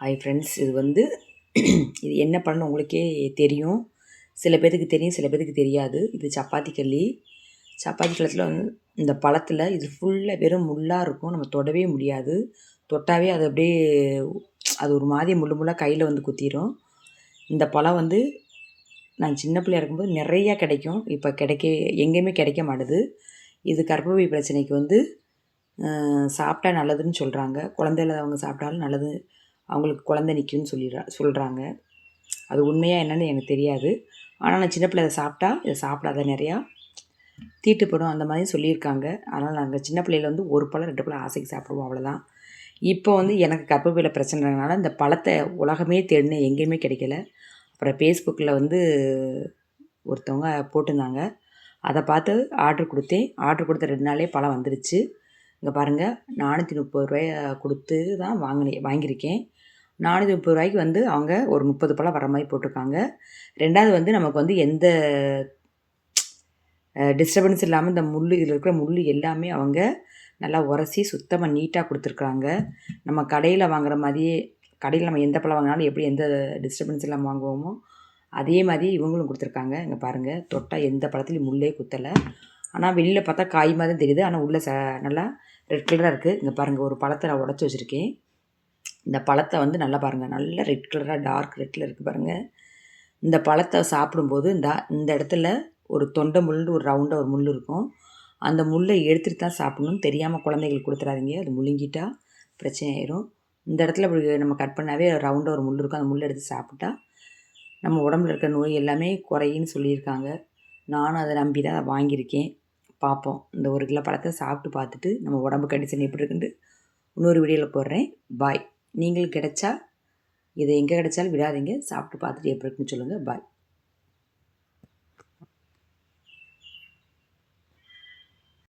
Hi friends, இது என்ன பண்ணணும் உங்களுக்கே தெரியும். சில பேர்த்துக்கு தெரியும், சில பேர்த்துக்கு தெரியாது. இது சப்பாத்தி கல்லி. சப்பாத்தி கல்லத்தில் இந்த பழத்தில் இது ஃபுல்லாக வெறும் முள்ளாக இருக்கும். நம்ம தொடவே முடியாது. தொட்டாவே அது அப்படியே அது ஒரு மாதிரி முள்ளாக கையில் குத்திரும். இந்த பழம் நான் சின்ன பிள்ளையா இருக்கும்போது நிறையா கிடைக்கும். இப்போ எங்கேயுமே கிடைக்க மாட்டுது. இது கர்ப்பப்பை பிரச்சனைக்கு சாப்பிட்டா நல்லதுன்னு சொல்கிறாங்க. குழந்தை இல்லாதவங்க சாப்பிட்டாலும் நல்லது, அவங்களுக்கு குழந்தை நிற்கும்னு சொல்கிறாங்க. அது உண்மையாக என்னன்னு எனக்கு தெரியாது. ஆனால் நான் சின்ன பிள்ளை இதை சாப்பிடாத நிறையா தீட்டுப்படும் அந்த மாதிரி சொல்லியிருக்காங்க. அதனால் நாங்கள் சின்ன பிள்ளையில் ஒரு பழம் 2 பழம் ஆசைக்கு சாப்பிடுவோம், அவ்வளோதான். இப்போ எனக்கு கர்ப்பப்பையில் பிரச்சனைனால இந்த பழத்தை உலகமே தேடினேன், எங்கேயுமே கிடைக்கல. அப்புறம் ஃபேஸ்புக்கில் ஒருத்தவங்க போட்டிருந்தாங்க. அதை பார்த்து ஆர்டர் கொடுத்தேன். ஆர்டர் கொடுத்த 2 நாளே பழம் வந்துருச்சு. இங்கே பாருங்கள், 430 கொடுத்து தான் வாங்கியிருக்கேன். 430 அவங்க ஒரு 30 பழம் வர மாதிரி போட்டிருக்காங்க. ரெண்டாவது நமக்கு எந்த டிஸ்டர்பன்ஸ் இல்லாமல் இந்த இதில் இருக்கிற முள் எல்லாமே அவங்க நல்லா உரசி சுத்தமாக நீட்டாக கொடுத்துருக்குறாங்க. நம்ம கடையில் வாங்குகிற மாதிரியே, கடையில் நம்ம எந்த பழம் வாங்கினாலும் எப்படி எந்த டிஸ்டர்பன்ஸ் இல்லாமல் வாங்குவோமோ அதே மாதிரி இவங்களும் கொடுத்துருக்காங்க. இங்கே பாருங்கள், தொட்டால் எந்த பழத்துலையும் முள்ளே குத்தலை. ஆனால் வெளியில் பார்த்தா காய் மாதிரி தான் தெரியுது, ஆனால் உள்ளே நல்லா ரெட் கலராக இருக்குது. இங்கே பாருங்கள், ஒரு பழத்தை நான் உடச்சி வச்சுருக்கேன். இந்த பழத்தை நல்லா பாருங்கள், நல்லா ரெட் கலராக டார்க் ரெட்டில் இருக்குது பாருங்கள். இந்த பழத்தை சாப்பிடும்போது இந்த இடத்துல ஒரு தொண்டை முள்னு ஒரு ரவுண்டாக ஒரு முள் இருக்கும். அந்த முள்ளை எடுத்துகிட்டு தான் சாப்பிடணும். தெரியாமல் குழந்தைகளுக்கு கொடுத்துறாதீங்க, அது முழுங்கிட்டால் பிரச்சனை ஆயிரும். இந்த இடத்துல நம்ம கட் பண்ணாவே ரவுண்டாக ஒரு முள் இருக்கும். அந்த முள்ளை எடுத்து சாப்பிட்டா நம்ம உடம்புல இருக்கிற நோய் எல்லாமே குறையின்னு சொல்லியிருக்காங்க. நானும் அதை நம்பி தான் வாங்கியிருக்கேன். பார்ப்போம், இந்த 1 கிலோ பழத்தை சாப்பிட்டு பார்த்துட்டு நம்ம உடம்பு கண்டிஷன் எப்படி இருக்குன்ட்டு இன்னொரு வீடியோவில் போடுறேன். பாய். நீங்களும் கிடைச்சா இதை எங்கே கிடைச்சாலும் விடாதீங்க, சாப்பிட்டு பார்த்துட்டு எப்படி இருக்குன்னு சொல்லுங்கள். பாய்.